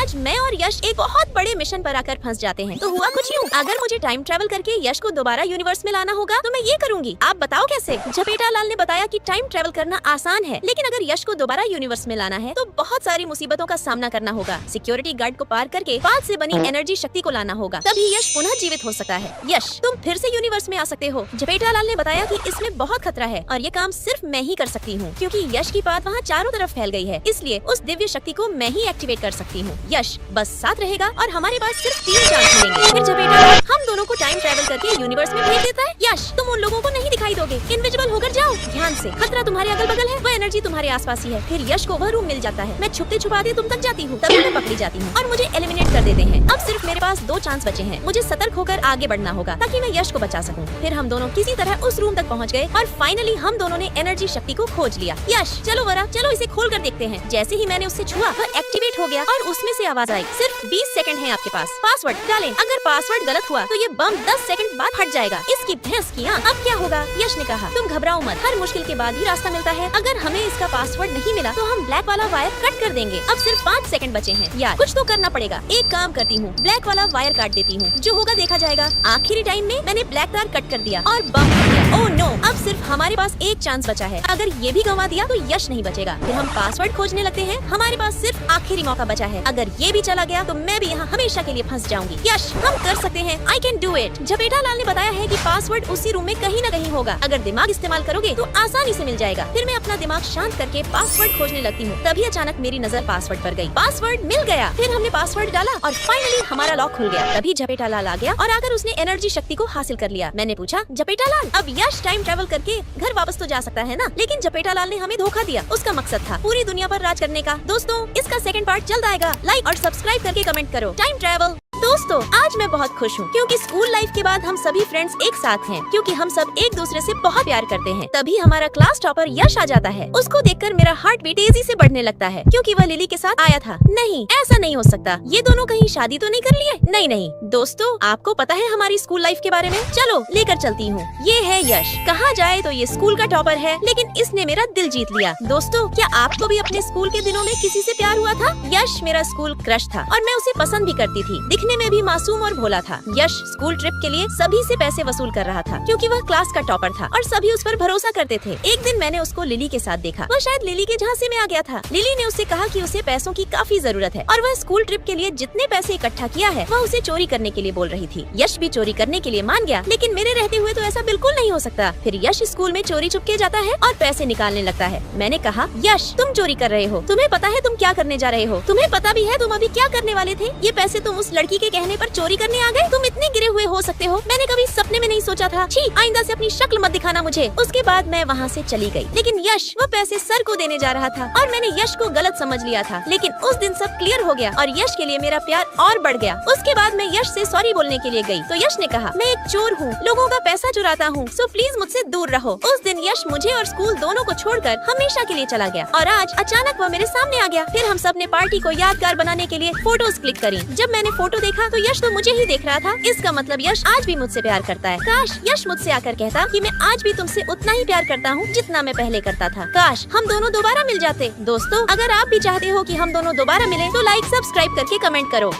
आज मैं और यश एक बहुत बड़े मिशन पर आकर फंस जाते हैं। तो हुआ कुछ यूँ, अगर मुझे टाइम ट्रैवल करके यश को दोबारा यूनिवर्स में लाना होगा तो मैं ये करूँगी। आप बताओ कैसे? झपेटालाल ने बताया कि टाइम ट्रैवल करना आसान है, लेकिन अगर यश को दोबारा यूनिवर्स में लाना है तो बहुत सारी मुसीबतों का सामना करना होगा। सिक्योरिटी गार्ड को पार करके पाल से बनी एनर्जी शक्ति को लाना होगा, तभी यश पुनः जीवित हो सकता है। यश, तुम फिर से यूनिवर्स में आ सकते हो। झपेटालाल ने बताया कि इसमें बहुत खतरा है और ये काम सिर्फ मैं ही कर सकती हूँ, क्योंकि यश की बात वहाँ चारों तरफ फैल गई है, इसलिए उस दिव्य शक्ति को मैं ही एक्टिवेट कर सकती हूँ। यश बस साथ रहेगा और हमारे पास सिर्फ 3 चांस मिलेंगे। फिर झपेटालाल हम दोनों को टाइम ट्रैवल करके यूनिवर्स में भेज देता है। यश, तुम उन लोगों को नहीं दिखाई दोगे, इनविजिबल होकर जाओ। ध्यान से, खतरा तुम्हारे अगल बगल है, वह एनर्जी तुम्हारे आसपास ही है। फिर यश को वह रूम मिल जाता है। मैं छुपते छुपाते तुम तक जाती हूँ, तभी मैं पकड़ी जाती हूँ और मुझे एलिमिनेट कर देते हैं। अब सिर्फ मेरे पास 2 चांस बचे हैं। मुझे सतर्क होकर आगे बढ़ना होगा ताकि मैं यश को बचा सकूं। फिर हम दोनों किसी तरह उस रूम तक पहुंच गए और फाइनली हम दोनों ने एनर्जी शक्ति को खोज लिया। यश, चलो वरा, चलो इसे खोल कर देखते हैं। जैसे ही मैंने उससे छुआ, वह एक्टिवेट हो गया और उसमें से आवाज आई, सिर्फ 20 सेकंड है आपके पास, पासवर्ड डालें। अगर पासवर्ड गलत हुआ तो ये बम 10 सेकंड बाद फट जाएगा। इसकी भैंस की आंख। अब क्या होगा? यश ने कहा, तुम घबराओ मत, हर मुश्किल के बाद ही रास्ता मिलता है। अगर हमें इसका पासवर्ड नहीं मिला तो हम ब्लैक वाला वायर कट कर देंगे। अब सिर्फ 5 सेकंड बचे हैं। यार, कुछ तो करना पड़ेगा। एक काम करती हूँ, ब्लैक वाला वायर काट देती हूँ, जो होगा देखा जाएगा। आखिरी टाइम में मैंने ब्लैक तार कट कर दिया और बम फट गया। ओह नो, अब सिर्फ हमारे पास 1 चांस बचा है। अगर ये भी गंवा दिया तो यश नहीं बचेगा। फिर हम पासवर्ड खोजने लगते हैं। हमारे पास सिर्फ आखिरी मौका बचा है। अगर ये भी चला गया तो मैं भी यहाँ हमेशा के लिए फंस जाऊंगी। यश, हम कर सकते हैं, आई कैन डू इट। झपेटालाल ने बताया है कि पासवर्ड उसी रूम में कहीं न कहीं होगा। अगर दिमाग इस्तेमाल करोगे तो आसानी से मिल जाएगा। फिर मैं अपना दिमाग शांत करके पासवर्ड खोजने लगती हूँ। तभी अचानक मेरी नजर पासवर्ड पर गई। पासवर्ड मिल गया। फिर हमने पासवर्ड डाला और फाइनली हमारा लॉक खुल गया। तभी झपेटालाल आ गया और आकर उसने एनर्जी शक्ति को हासिल कर लिया। मैंने पूछा, झपेटालाल, अब यश टाइम ट्रैवल करके घर वापस तो जा सकता है ना? लेकिन झपेटालाल ने हमें धोखा दिया। उसका मकसद था पूरी दुनिया पर राज करने का। दोस्तों, इसका सेकंड पार्ट जल्द आएगा। लाइक और सब्सक्राइब करके कमेंट करो। Time travel. दोस्तों, आज मैं बहुत खुश हूँ क्योंकि स्कूल लाइफ के बाद हम सभी फ्रेंड्स एक साथ हैं, क्योंकि हम सब एक दूसरे से बहुत प्यार करते हैं। तभी हमारा क्लास टॉपर यश आ जाता है। उसको देखकर मेरा हार्ट बीट तेजी से बढ़ने लगता है, क्योंकि वह लिली के साथ आया था। नहीं, ऐसा नहीं हो सकता। ये दोनों कहीं शादी तो नहीं कर लिए? नहीं नहीं। दोस्तों, आपको पता है हमारी स्कूल लाइफ के बारे में? चलो लेकर चलती हूँ। ये है यश। कहा जाए तो ये स्कूल का टॉपर है, लेकिन इसने मेरा दिल जीत लिया। दोस्तों, क्या आपको भी अपने स्कूल के दिनों में किसी से प्यार हुआ था? यश मेरा स्कूल क्रश था और मैं उसे पसंद भी करती थी। दिखने में भी मासूम और भोला था। यश स्कूल ट्रिप के लिए सभी से पैसे वसूल कर रहा था, क्योंकि वह क्लास का टॉपर था और सभी उस पर भरोसा करते थे। एक दिन मैंने उसको लिली के साथ देखा। वह शायद लिली के झांसे में आ गया था। लिली ने उससे कहा कि उसे पैसों की काफी जरूरत है और वह स्कूल ट्रिप के लिए जितने पैसे इकट्ठा किया है वह उसे चोरी करने के लिए बोल रही थी। यश भी चोरी करने के लिए मान गया, लेकिन मेरे रहते हुए तो ऐसा बिल्कुल नहीं हो सकता। फिर यश स्कूल में चोरी चुपके जाता है और पैसे निकालने लगता है। मैंने कहा, यश, तुम चोरी कर रहे हो। तुम्हें पता है तुम क्या करने जा रहे हो? तुम्हें पता भी है तुम अभी क्या करने वाले थे? ये पैसे तुम उस लड़की के कहने पर चोरी करने आ गए? तुम इतने गिरे हुए हो सकते हो, मैंने कभी सपने में नहीं सोचा था। छी, आइंदा से अपनी शक्ल मत दिखाना मुझे। उसके बाद मैं वहाँ से चली गई, लेकिन यश वो पैसे सर को देने जा रहा था और मैंने यश को गलत समझ लिया था। लेकिन उस दिन सब क्लियर हो गया और यश के लिए मेरा प्यार और बढ़ गया। उसके बाद मैं यश से सॉरी बोलने के लिए गई तो यश ने कहा, मैं एक चोर हूँ, लोगों का पैसा चुराता हूँ, सो प्लीज मुझसे दूर रहो। उस दिन यश मुझे और स्कूल दोनों को छोड़कर हमेशा के लिए चला गया और आज अचानक वो मेरे सामने आ गया। फिर हम सब ने पार्टी को यादगार बनाने के लिए फोटोज क्लिक करी। जब मैंने फोटो देखा तो यश तो मुझे ही देख रहा था। इसका मतलब यश आज भी मुझसे प्यार करता है। काश यश मुझसे आकर कहता कि मैं आज भी तुमसे उतना ही प्यार करता हूँ जितना मैं पहले करता था। काश हम दोनों दोबारा मिल जाते। दोस्तों, अगर आप भी चाहते हो कि हम दोनों दोबारा मिलें तो लाइक सब्सक्राइब करके कमेंट करो।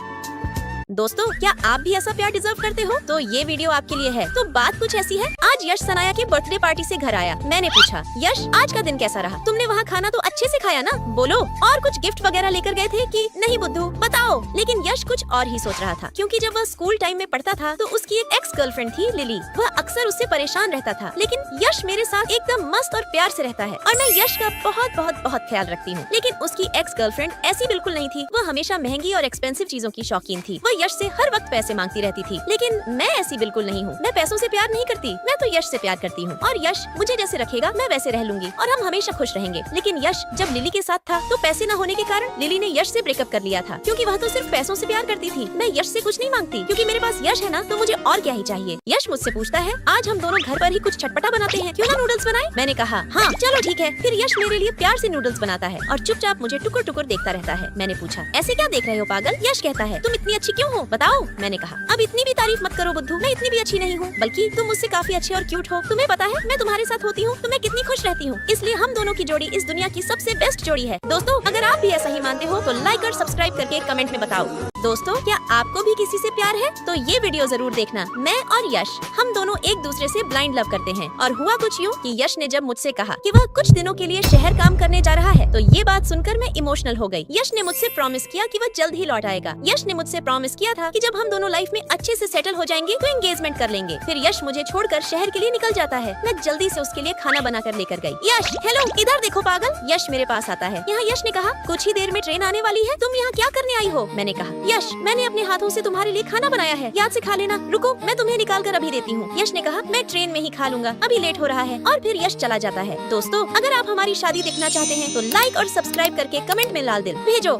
दोस्तों, क्या आप भी ऐसा प्यार डिजर्व करते हो? तो ये वीडियो आपके लिए है। तो बात कुछ ऐसी है, आज यश सनाया के बर्थडे पार्टी से घर आया। मैंने पूछा, यश आज का दिन कैसा रहा? तुमने वहाँ खाना तो अच्छे से खाया ना? बोलो, और कुछ गिफ्ट वगैरह लेकर गए थे कि नहीं? बुद्धू बताओ। लेकिन यश कुछ और ही सोच रहा था, क्योंकि जब वह स्कूल टाइम में पढ़ता था तो उसकी एक एक्स गर्लफ्रेंड थी लिली। वह अक्सर उससे परेशान रहता था, लेकिन यश मेरे साथ एकदम मस्त और प्यार से रहता है और मैं यश का बहुत बहुत बहुत ख्याल रखती हूँ। लेकिन उसकी एक्स गर्लफ्रेंड ऐसी बिल्कुल नहीं थी। वह हमेशा महंगी और एक्सपेंसिव चीजों की शौकीन थी। वह यश से हर वक्त पैसे मांगती रहती थी, लेकिन मैं ऐसी बिल्कुल नहीं हूँ। मैं पैसों से प्यार नहीं करती, मैं तो यश से प्यार करती हूँ और यश मुझे जैसे रखेगा मैं वैसे रह लूंगी और हम हमेशा खुश रहेंगे। लेकिन यश जब लिली के साथ था तो पैसे न होने के कारण लिली ने यश से ब्रेकअप कर लिया था, क्योंकि वह तो सिर्फ पैसों से प्यार करती थी। मैं यश से कुछ नहीं मांगती, क्योंकि मेरे पास यश है ना, तो मुझे और क्या ही चाहिए। यश मुझसे पूछता है, आज हम दोनों घर पर ही कुछ चटपटा बनाते हैं, क्यों ना नूडल्स बनाए? मैंने कहा, हाँ चलो ठीक है। फिर यश मेरे लिए प्यार से नूडल्स बनाता है और चुपचाप मुझे टुकुर टुकुर देखता रहता है। मैंने पूछा, ऐसे क्या देख रहे हो पागल? यश कहता है, तुम इतनी अच्छी क्यों क्यों हो बताओ। मैंने कहा अब इतनी भी तारीफ मत करो बुद्धू, मैं इतनी भी अच्छी नहीं हूँ, बल्कि तुम मुझसे काफी अच्छे और क्यूट हो। तुम्हें पता है मैं तुम्हारे साथ होती हूँ तो मैं कितनी खुश रहती हूँ, इसलिए हम दोनों की जोड़ी इस दुनिया की सबसे बेस्ट जोड़ी है। दोस्तों अगर आप भी ऐसा ही मानते हो तो लाइक और सब्सक्राइब करके कमेंट में बताओ। दोस्तों क्या आपको भी किसी से प्यार है तो ये वीडियो जरूर देखना। मैं और यश हम दोनों एक दूसरे से ब्लाइंड लव करते हैं और हुआ कुछ यूँ कि यश ने जब मुझसे कहा कि वह कुछ दिनों के लिए शहर काम करने जा रहा है तो ये बात सुनकर मैं इमोशनल हो गई। यश ने मुझसे प्रॉमिस किया कि वह जल्द ही लौट आएगा। यश ने मुझसे प्रॉमिस किया था कि जब हम दोनों लाइफ में अच्छे से सेटल हो जाएंगे तो एंगेजमेंट कर लेंगे। फिर यश मुझे छोड़कर शहर के लिए निकल जाता है। मैं जल्दी से उसके लिए खाना बनाकर लेकर गई। यश हेलो इधर देखो पागल। यश मेरे पास आता है। यहाँ यश ने कहा कुछ ही देर में ट्रेन आने वाली है, तुम यहाँ क्या करने आई हो। मैंने कहा यश मैंने अपने हाथों से तुम्हारे लिए खाना बनाया है, याद से खा लेना। रुको मैं तुम्हें निकाल कर अभी देती हूँ। यश ने कहा मैं ट्रेन में ही खा लूंगा, अभी लेट हो रहा है। और फिर यश चला जाता है। दोस्तों अगर आप हमारी शादी देखना चाहते हैं तो लाइक और सब्सक्राइब करके कमेंट में लाल दिल भेजो।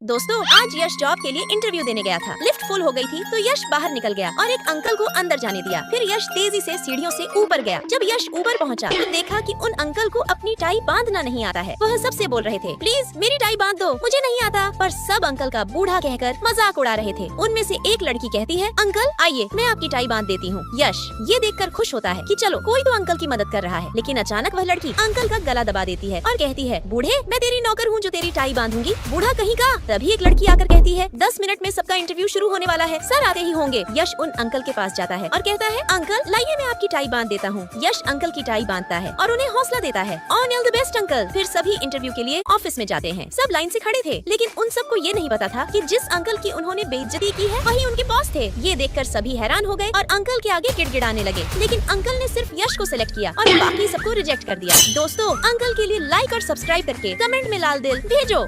दोस्तों आज यश जॉब के लिए इंटरव्यू देने गया था। लिफ्ट फुल हो गई थी तो यश बाहर निकल गया और एक अंकल को अंदर जाने दिया। फिर यश तेजी से सीढ़ियों से ऊपर गया। जब यश ऊपर पहुंचा तो देखा कि उन अंकल को अपनी टाई बांधना नहीं आता है। वह सबसे बोल रहे थे प्लीज मेरी टाई बांध दो, मुझे नहीं आता। पर सब अंकल का बूढ़ा कहकर मजाक उड़ा रहे थे। उनमें से एक लड़की कहती है अंकल आइए मैं आपकी टाई बांध देती हूँ। यश ये देखकर खुश होता है कि चलो कोई तो अंकल की मदद कर रहा है। लेकिन अचानक वह लड़की अंकल का गला दबा देती है और कहती है बूढ़े मैं तेरी नौकर हूँ जो तेरी टाई बांधूंगी। बूढ़ा कहीं का। तभी एक लड़की आकर कहती है 10 मिनट में सबका इंटरव्यू शुरू होने वाला है, सर आते ही होंगे। यश उन अंकल के पास जाता है और कहता है अंकल लाइए मैं आपकी टाई बांध देता हूँ। यश अंकल की टाई बांधता है और उन्हें हौसला देता है ऑल द बेस्ट अंकल। फिर सभी इंटरव्यू के लिए ऑफिस में जाते हैं। सब लाइन से खड़े थे लेकिन उन सबको ये नहीं पता था कि जिस अंकल की उन्होंने बेइज्जती की है वही उनके बॉस थे। ये देखकर सभी हैरान हो गए और अंकल के आगे गिड़गिड़ाने लगे। लेकिन अंकल ने सिर्फ यश को सिलेक्ट किया और बाकी सबको रिजेक्ट कर दिया। दोस्तों अंकल के लिए लाइक और सब्सक्राइब करके कमेंट में लाल दिल भेजो।